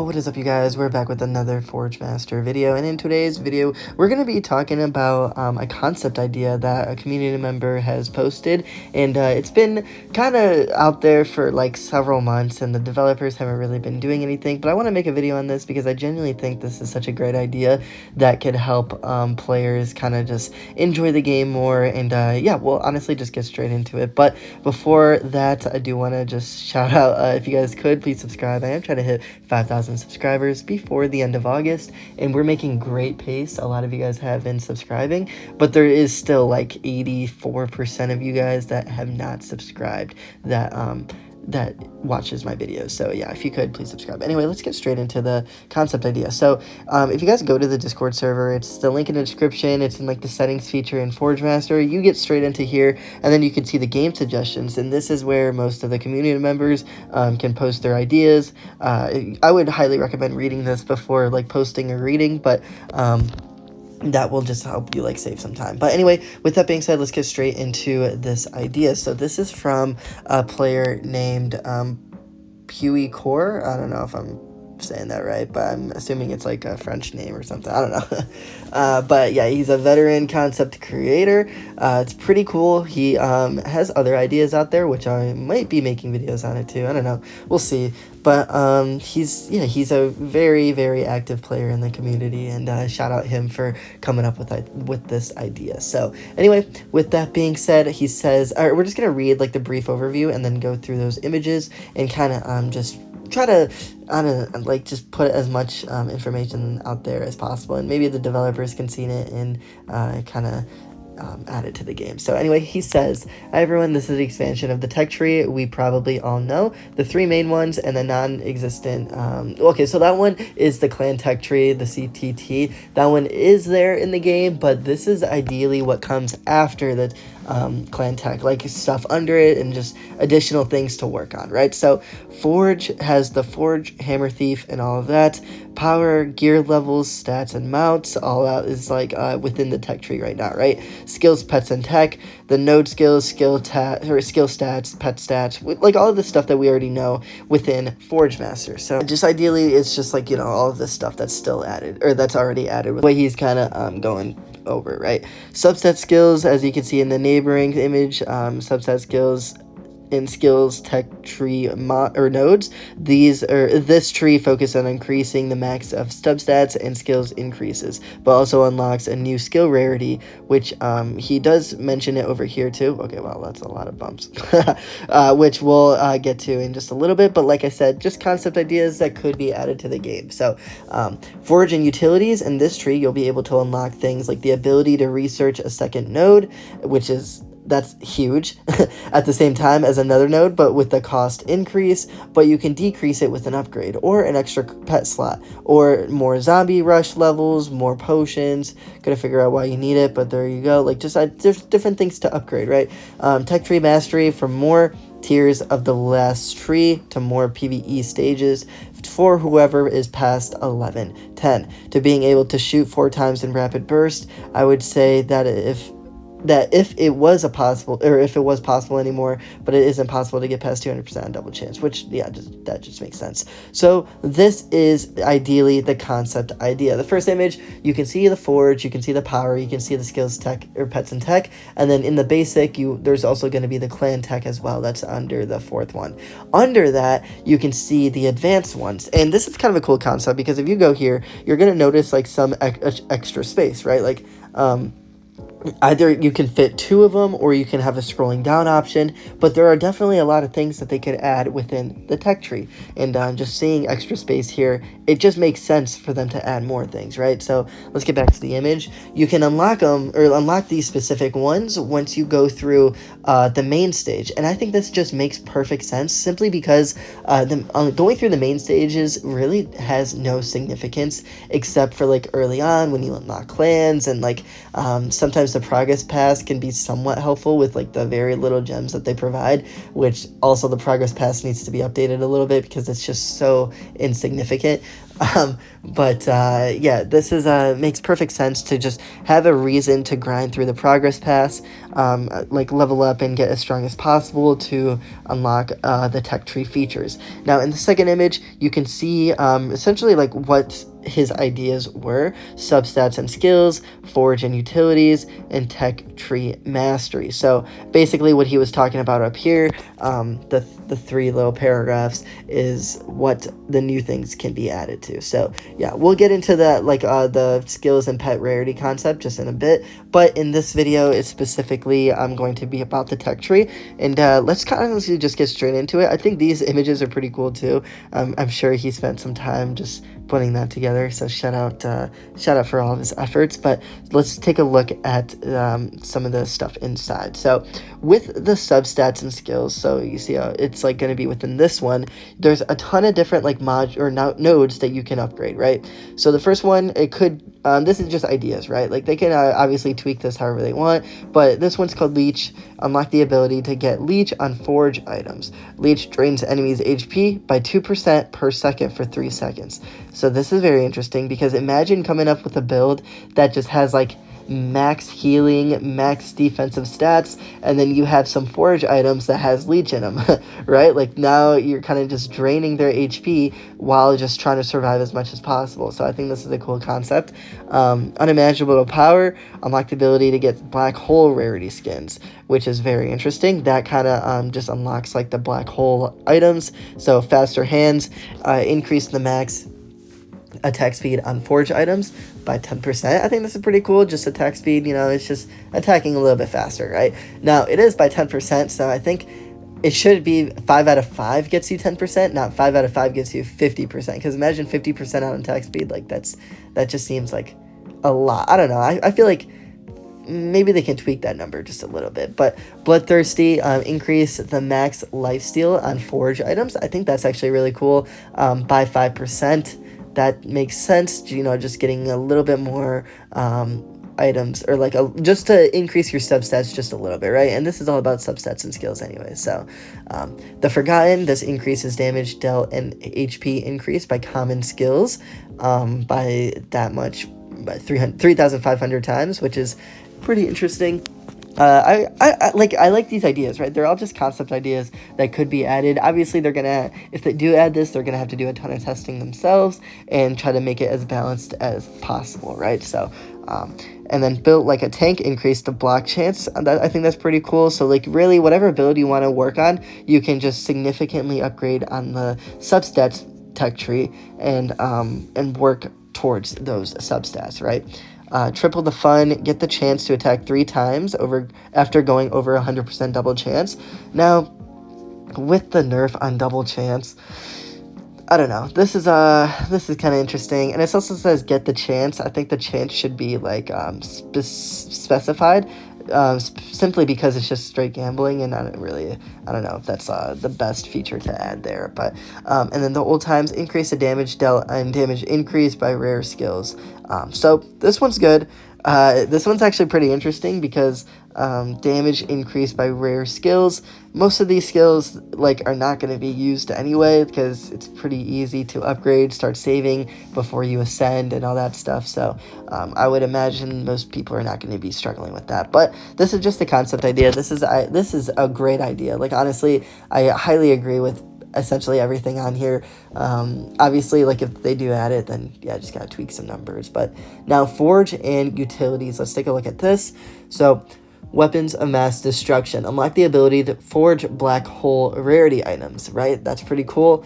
What is up, you guys? We're back with another Forge Master video, and in today's video we're going to be talking about a concept idea that a community member has posted, and it's been kind of out there for like several months and the developers haven't really been doing anything, but I want to make a video on this because I genuinely think this is such a great idea that could help players kind of just enjoy the game more, and yeah, we'll honestly just get straight into it. But before that, I do want to just shout out, if you guys could please subscribe. I am trying to hit 5,000 subscribers before the end of August, and we're making great pace. A lot of you guys have been subscribing, but there is still like 84% of you guys that have not subscribed that watches my videos. So yeah, if you could please subscribe. Anyway, let's get straight into the concept idea. So if you guys go to the Discord server, it's the link in the description. It's in like the settings feature in Forge Master. You get straight into here, and then you can see the game suggestions, and this is where most of the community members can post their ideas. I would highly recommend reading this before like posting or reading, but that will just help you like save some time. But anyway, with that being said, let's get straight into this idea. So this is from a player named Puy Core. I don't know if I'm saying that right, but I'm assuming it's like a French name or something. I don't know. But yeah, he's a veteran concept creator. It's pretty cool. He has other ideas out there, which I might be making videos on it too. I don't know. We'll see. But he's a very, very active player in the community, and shout out him for coming up with this idea. So anyway, with that being said, he says, all right, we're just gonna read like the brief overview and then go through those images and kind of just try to like just put as much information out there as possible, and maybe the developers can see it and kind of add it to the game. So anyway, he says, hi everyone, this is the expansion of the tech tree. We probably all know the three main ones and the non-existent okay, so that one is the clan tech tree, the CTT. That one is there in the game, but this is ideally what comes after the clan tech, like stuff under it and just additional things to work on, right? So Forge has the Forge, Hammer Thief, and all of that. Power, gear levels, stats, and mounts, all that is like within the tech tree right now, right? Skills, pets, and tech, the node skills, skill stats, pet stats, like all of the stuff that we already know within Forge Master. So just ideally, it's just like, you know, all of this stuff that's still added, or that's already added with the way he's kind of going over, right? Substat skills, as you can see in the neighboring image, substat skills in skills tech tree nodes. This tree focuses on increasing the max of substats and skills increases, but also unlocks a new skill rarity, which he does mention it over here too. Okay, well, that's a lot of bumps, which we'll get to in just a little bit. But like I said, just concept ideas that could be added to the game. So Forge and utilities, in this tree you'll be able to unlock things like the ability to research a second node, that's huge, at the same time as another node, but with the cost increase, but you can decrease it with an upgrade or an extra pet slot or more zombie rush levels, more potions. Gotta figure out why you need it, but there you go. Like just there's different things to upgrade, right? Tech tree mastery for more tiers of the last tree to more PvE stages for whoever is past 11. 10 to being able to shoot 4 times in rapid burst. I would say that if it was possible anymore, but it isn't possible to get past 200% on double chance, which, yeah, that just makes sense. So this is ideally the concept idea. The first image, you can see the Forge, you can see the power, you can see the skills tech, or pets and tech, and then in the basic, there's also going to be the clan tech as well. That's under the fourth one. Under that, you can see the advanced ones, and this is kind of a cool concept because if you go here, you're going to notice like some extra space, right? Like, either you can fit 2 of them or you can have a scrolling down option, but there are definitely a lot of things that they could add within the tech tree, and just seeing extra space here, it just makes sense for them to add more things, right? So let's get back to the image. You can unlock them, or unlock these specific ones once you go through the main stage, and I think this just makes perfect sense simply because going through the main stages really has no significance except for like early on when you unlock clans, and like sometimes the progress pass can be somewhat helpful with like the very little gems that they provide, which also the progress pass needs to be updated a little bit because it's just so insignificant. Yeah, this is makes perfect sense to just have a reason to grind through the progress pass. like level up and get as strong as possible to unlock the tech tree features. Now in the second image, you can see essentially like what his ideas were: substats and skills, forge and utilities, and tech tree mastery. So basically what he was talking about up here, the three little paragraphs, is what the new things can be added to. So yeah, we'll get into that, like the skills and pet rarity concept, just in a bit, but in this video it's specifically going to be about the tech tree. And let's kind of just get straight into it. I think these images are pretty cool too. I'm sure he spent some time just putting that together, so shout out for all of his efforts. But let's take a look at some of the stuff inside. So with the substats and skills, so you see how it's like going to be within this one, there's a ton of different like nodes that you can upgrade, right? So the first one, it could this is just ideas, right? Like they can obviously tweak this however they want, but this one's called Leech. Unlock the ability to get Leech on forge items. Leech drains enemies HP by 2% per second for 3 seconds. So this is very interesting, because imagine coming up with a build that just has like max healing, max defensive stats, and then you have some forge items that has Leech in them, right? Like now you're kind of just draining their HP while just trying to survive as much as possible. So I think this is a cool concept. Unimaginable power, unlock the ability to get black hole rarity skins, which is very interesting. That kind of just unlocks like the black hole items. So faster hands, increase the max attack speed on forge items by 10%. I think this is pretty cool. Just attack speed, you know, it's just attacking a little bit faster, right? Now it is by 10%, so I think it should be 5 out of 5 gets you 10%, not 5 out of 5 gets you 50%. Because imagine 50% on attack speed, like that just seems like a lot. I don't know. I feel like maybe they can tweak that number just a little bit. But bloodthirsty, increase the max lifesteal on forge items. I think that's actually really cool. By 5%. That makes sense, you know, just getting a little bit more items, or like just to increase your substats just a little bit, right? And this is all about substats and skills anyway. So the Forgotten, this increases damage dealt and HP increase by common skills by that much, by 3,500 times, which is pretty interesting. I like these ideas, right? They're all just concept ideas that could be added. Obviously, if they do add this, they're gonna have to do a ton of testing themselves and try to make it as balanced as possible, right? So, and then built like a tank, increase the block chance. I think that's pretty cool. So like really, whatever ability you want to work on, you can just significantly upgrade on the substats tech tree and work towards those substats, right? Triple the fun, get the chance to attack 3 times after going over 100% double chance. Now, with the nerf on double chance, I don't know. This is kind of interesting, and it also says get the chance. I think the chance should be like specified, simply because it's just straight gambling, and I don't know if that's the best feature to add there. But and then the old times, increase the damage dealt and damage increase by rare skills. So this one's good. This one's actually pretty interesting because damage increased by rare skills. Most of these skills like are not going to be used anyway, because it's pretty easy to upgrade, start saving before you ascend and all that stuff. So I would imagine most people are not going to be struggling with that. But this is just a concept idea. This is a great idea. Like honestly, I highly agree with essentially everything on here. Obviously, like if they do add it, then yeah, just gotta tweak some numbers. But now forge and utilities, let's take a look at this. So weapons of mass destruction, unlock the ability to forge black hole rarity items, right? That's pretty cool.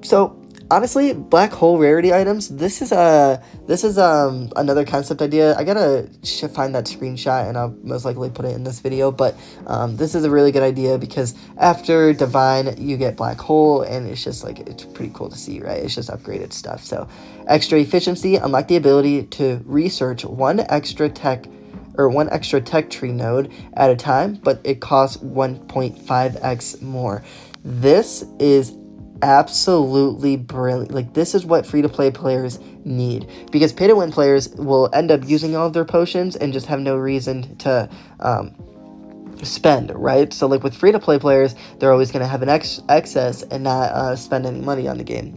So honestly, black hole rarity items, this is another concept idea. I gotta find that screenshot and I'll most likely put it in this video. But this is a really good idea, because after divine you get black hole, and it's just like, it's pretty cool to see, right? It's just upgraded stuff. So extra efficiency, unlock the ability to research one extra tech tree node at a time, but it costs 1.5x more. This is absolutely brilliant. Like this is what free-to-play players need, because pay-to-win players will end up using all of their potions and just have no reason to spend, right? So like with free-to-play players, they're always going to have an excess and not spend any money on the game.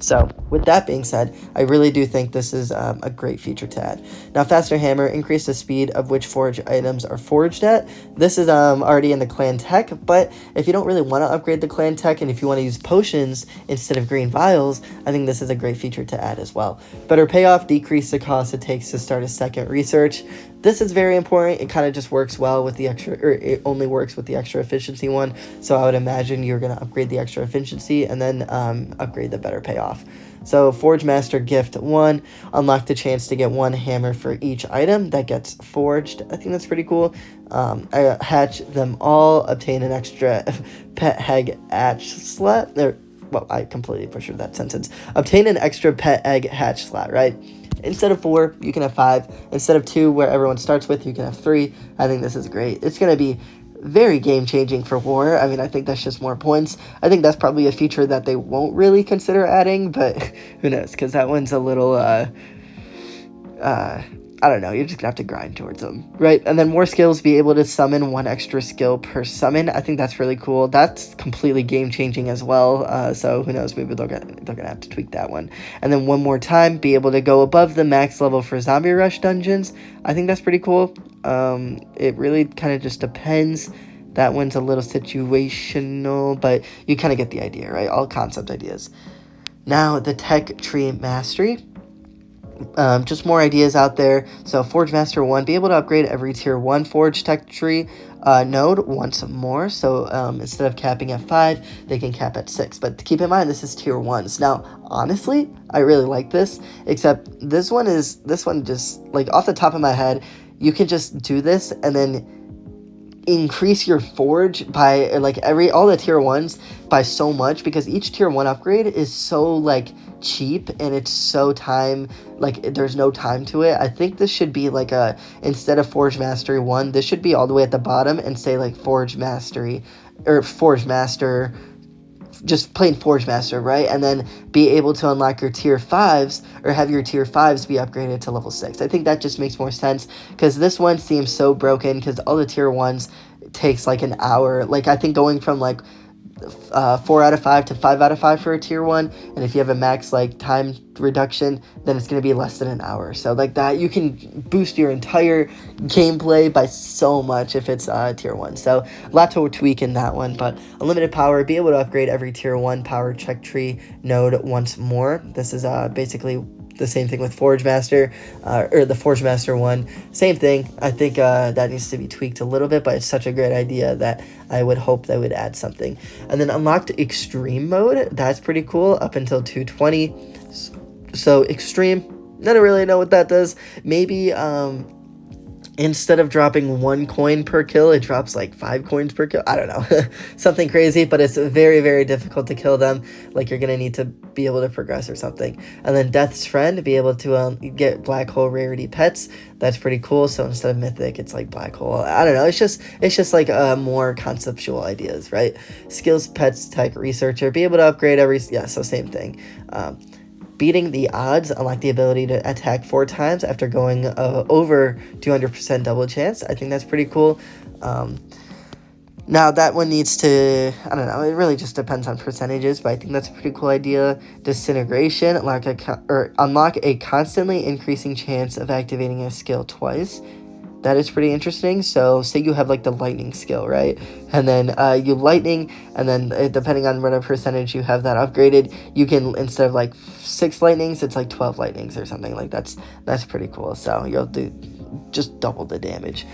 So with that being said, I really do think this is a great feature to add. Now, faster hammer, increase the speed of which forge items are forged at. This is already in the clan tech, but if you don't really want to upgrade the clan tech and if you want to use potions instead of green vials, I think this is a great feature to add as well. Better payoff, decrease the cost it takes to start a second research. This is very important. It kind of just works well with the extra, or it only works with the extra efficiency one. So I would imagine you're going to upgrade the extra efficiency and then upgrade the better payoff. So Forge Master Gift 1, unlock the chance to get 1 hammer for each item that gets forged. I think that's pretty cool. Hatch them all, obtain an extra pet egg hatch slot. Well, I completely butchered that sentence. Obtain an extra pet egg hatch slot, right? Instead of 4, you can have 5. Instead of 2, where everyone starts with, you can have 3. I think this is great. It's going to be very game-changing for war. I mean, I think that's just more points. I think that's probably a feature that they won't really consider adding, but who knows, because that one's a little, I don't know, you're just gonna have to grind towards them, right? And then more skills, be able to summon 1 extra skill per summon. I think that's really cool. That's completely game-changing as well, so who knows, maybe they're gonna have to tweak that one. And then one more time, be able to go above the max level for zombie rush dungeons. I think that's pretty cool. It really kind of just depends. That one's a little situational, but you kind of get the idea, right? All concept ideas. Now, the tech tree mastery. Just more ideas out there. So Forge Master 1, be able to upgrade every tier 1 Forge tech tree node once more. So instead of capping at 5, they can cap at 6. But keep in mind, this is tier 1s. Now, honestly, I really like this, except this one just, like, off the top of my head, you can just do this and then increase your forge by like all the tier 1s by so much, because each tier 1 upgrade is so like cheap and it's so there's no time to it. I think this should be like instead of Forge Mastery 1, this should be all the way at the bottom and say like Forge Mastery or Forge Master, just plain Forge Master, right? And then be able to unlock your tier 5s or have your tier 5s be upgraded to level 6. I think that just makes more sense, because this one seems so broken because all the tier 1s takes like an hour. Like, I think going from like 4 out of 5 to 5 out of 5 for a tier 1, and if you have a max like time reduction, then it's going to be less than an hour. So like that, you can boost your entire gameplay by so much if it's tier 1. So a lot to tweak in that one, but unlimited power, be able to upgrade every tier 1 power check tree node once more. This is basically the same thing with Forge Master, or the Forge Master 1. Same thing. I think that needs to be tweaked a little bit, but it's such a great idea that I would hope they would add something. And then unlocked extreme mode. That's pretty cool, up until 220. So extreme, I don't really know what that does. Maybe instead of dropping 1 coin per kill, it drops like 5 coins per kill. I don't know. Something crazy, but it's very, very difficult to kill them. Like, you're going to need to be able to progress or something. And then Death's Friend, be able to get black hole rarity pets. That's pretty cool. So instead of mythic, it's like black hole. I don't know. It's just like more conceptual ideas, right? Skills, pets, tech, researcher, be able to upgrade so same thing. Beating the odds, unlock the ability to attack 4 times after going over 200% double chance. I think that's pretty cool. Now that one needs to, I don't know, it really just depends on percentages, but I think that's a pretty cool idea. Disintegration, unlock a constantly increasing chance of activating a skill twice. That is pretty interesting. So say you have like the lightning skill, right? And then you lightning, and then depending on what percentage you have that upgraded, you can, instead of like 6 lightnings, it's like 12 lightnings or something. Like that's pretty cool. So you'll do just double the damage.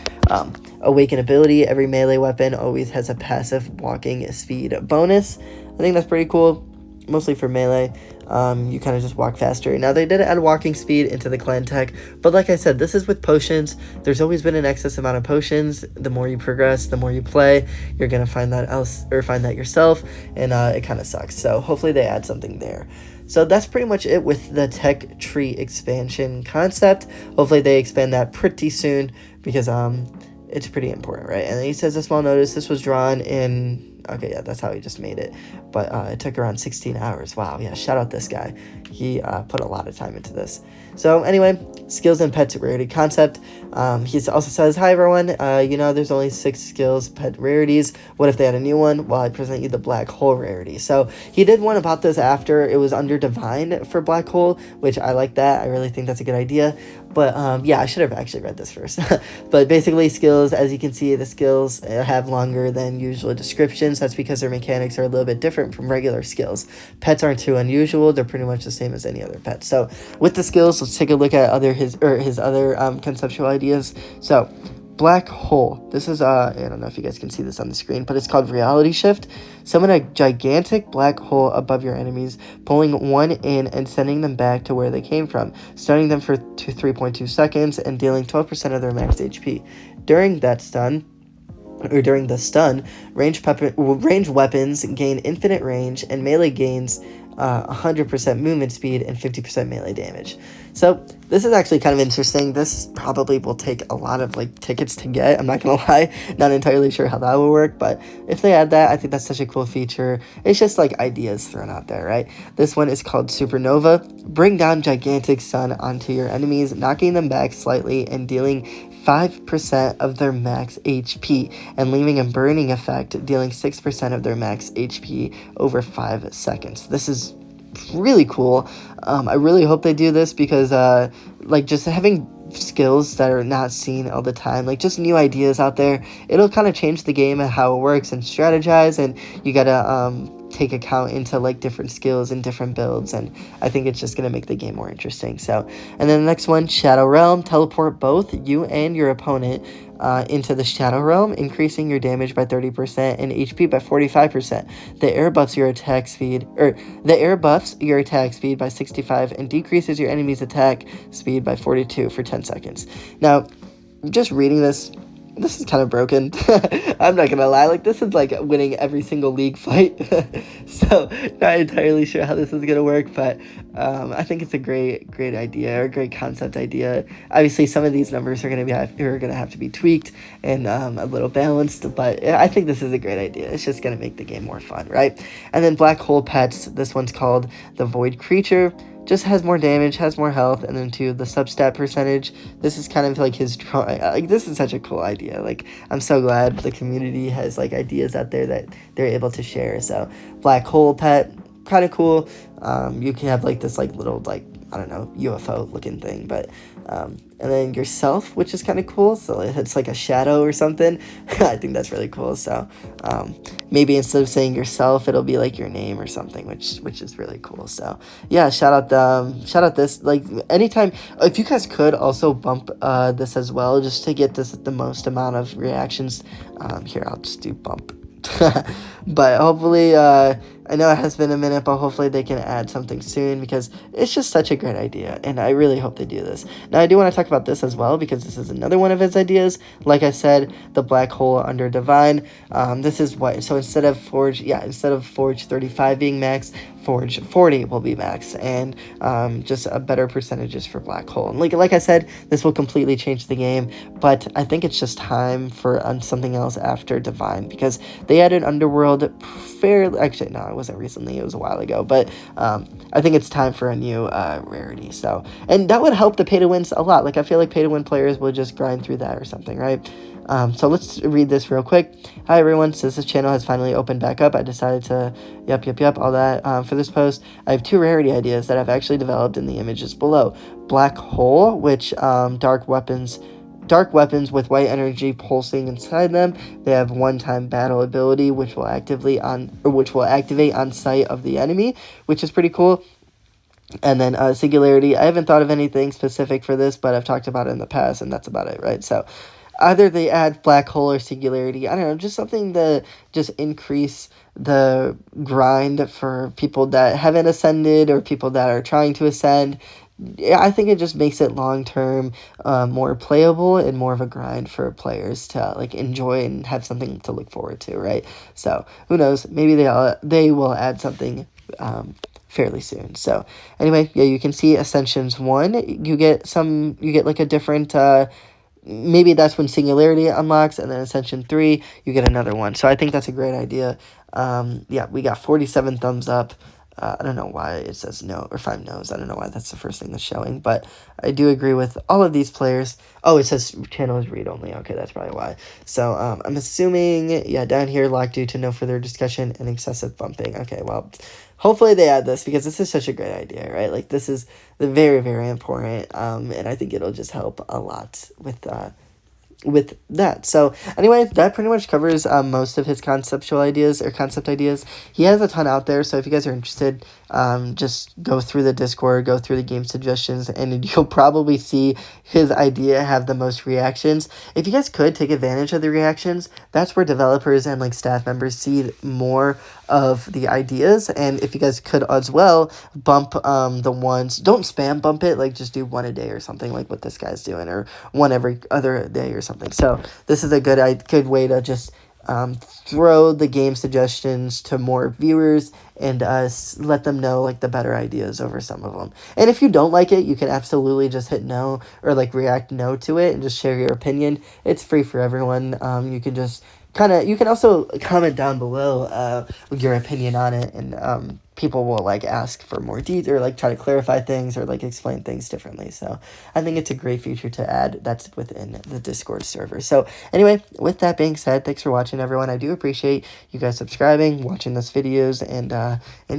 Awaken ability, every melee weapon always has a passive walking speed bonus. I think that's pretty cool, mostly for melee. You kind of just walk faster. Now, they did add walking speed into the clan tech, but like I said, this is with potions. There's always been an excess amount of potions. The more you progress, the more you play, you're gonna find that yourself, and it kind of sucks. So hopefully they add something there. So that's pretty much it with the tech tree expansion concept. Hopefully they expand that pretty soon, because it's pretty important, right? And then he says, a small notice, this was drawn in Okay, yeah, that's how he just made it. But it took around 16 hours. Wow, yeah, shout out this guy. He put a lot of time into this. So anyway, skills and pet rarity concept. He also says, hi everyone, there's only 6 skills pet rarities. What if they had a new one? Well, I present you the black hole rarity. So he did one about this after it was under divine for black hole, which I like that. I really think that's a good idea. But yeah, I should have actually read this first. But basically skills, as you can see, the skills have longer than usual descriptions. That's because their mechanics are a little bit different from regular skills. Pets aren't too unusual. They're pretty much the same as any other pet. So with the skills, let's take a look at his other conceptual ideas. So black hole. This is I don't know if you guys can see this on the screen, but it's called reality shift. Summon a gigantic black hole above your enemies, pulling one in and sending them back to where they came from, stunning them for 3.2 seconds and dealing 12% of their max HP. During the stun, ranged weapons gain infinite range, and melee gains 100% movement speed and 50% melee damage. So this is actually kind of interesting. This probably will take a lot of tickets to get. I'm not gonna lie, not entirely sure how that will work, but if they add that, I think that's such a cool feature. It's just ideas thrown out there, right? This one is called Supernova. Bring down gigantic sun onto your enemies, knocking them back slightly and dealing 5% of their max HP, and leaving a burning effect, dealing 6% of their max HP over 5 seconds. This is really cool. I really hope they do this because just having skills that are not seen all the time, just new ideas out there, it'll kind of change the game and how it works and strategize, and you gotta take account into different skills and different builds, and I think it's just gonna make the game more interesting. So, and then the next one, Shadow Realm. Teleport both you and your opponent into the Shadow Realm, increasing your damage by 30% and HP by 45%. The air buffs your attack speed by 65 and decreases your enemy's attack speed by 42 for 10 seconds. Now, just reading this is kind of broken. I'm not gonna lie, this is winning every single league fight. So not entirely sure how this is gonna work, but I think it's a great idea, or a great concept idea. Obviously some of these numbers are gonna have to be tweaked and a little balanced, but I think this is a great idea. It's just gonna make the game more fun, right? And then black hole pets, this one's called the Void Creature. Just has more damage, has more health, and then to the substat percentage. This is kind of his drawing. This is such a cool idea. I'm so glad the community has ideas out there that they're able to share. So black hole pet, kind of cool. You can have this little I don't know, UFO looking thing, but and then yourself, which is kind of cool. So it's a shadow or something. I think that's really cool. So maybe instead of saying yourself, it'll be your name or something, which is really cool. So yeah, shout out this. Anytime, if you guys could also bump this as well, just to get this the most amount of reactions. Here, I'll just do bump. But hopefully, I know it has been a minute, but hopefully they can add something soon, because it's just such a great idea, and I really hope they do this. Now, I do want to talk about this as well, because this is another one of his ideas. Like I said, the black hole under divine. This is what, so instead of Forge 35 being max, Forge 40 will be max, and just a better percentages for black hole. And like I said, this will completely change the game, but I think it's just time for something else after divine, because they added underworld actually no, it wasn't recently, it was a while ago, but I think it's time for a new rarity. So, and that would help the pay to wins a lot. I feel pay to win players will just grind through that or something, right? So let's read this real quick. Hi everyone, since this channel has finally opened back up, I decided to all that for this post. I have 2 rarity ideas that I've actually developed in the images below. Black hole, which dark weapons with white energy pulsing inside them. They have one-time battle ability, which will activate on sight of the enemy, which is pretty cool. And then singularity. I haven't thought of anything specific for this, but I've talked about it in the past, and that's about it, right? So either they add black hole or singularity. I don't know, just something to just increase the grind for people that haven't ascended or people that are trying to ascend. Yeah, I think it just makes it long-term more playable and more of a grind for players to enjoy and have something to look forward to, right? So who knows, maybe they will add something fairly soon. So anyway, yeah, you can see Ascensions 1, you get a different maybe that's when Singularity unlocks, and then Ascension 3, you get another one. So I think that's a great idea. Yeah, we got 47 thumbs up. I don't know why it says no, or 5 no's. I don't know why that's the first thing that's showing, but I do agree with all of these players. Oh, it says channel is read-only. Okay, that's probably why. So I'm assuming, yeah, down here, locked due to no further discussion and excessive bumping. Okay, well, hopefully they add this, because this is such a great idea, right? Like, this is very, very important, and I think it'll just help a lot with that. So anyway, that pretty much covers most of his concept ideas. He has a ton out there, so if you guys are interested, just go through the Discord, go through the game suggestions, and you'll probably see his idea have the most reactions. If you guys could take advantage of the reactions, that's where developers and like staff members see more of the ideas. And if you guys could as well bump the ones, don't spam bump it, like just do one a day or something, like what this guy's doing, or one every other day or something. So this is a good way to just throw the game suggestions to more viewers, and let them know like the better ideas over some of them. And if you don't like it, you can absolutely just hit no, or like react no to it, and just share your opinion. It's free for everyone. You can just you can also comment down below your opinion on it, and people will like ask for more detail, or like try to clarify things, or like explain things differently. So I think it's a great feature to add that's within the Discord server. So anyway, with that being said, thanks for watching, everyone. I do appreciate you guys subscribing, watching this videos, and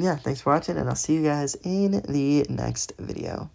yeah, thanks for watching, and I'll see you guys in the next video.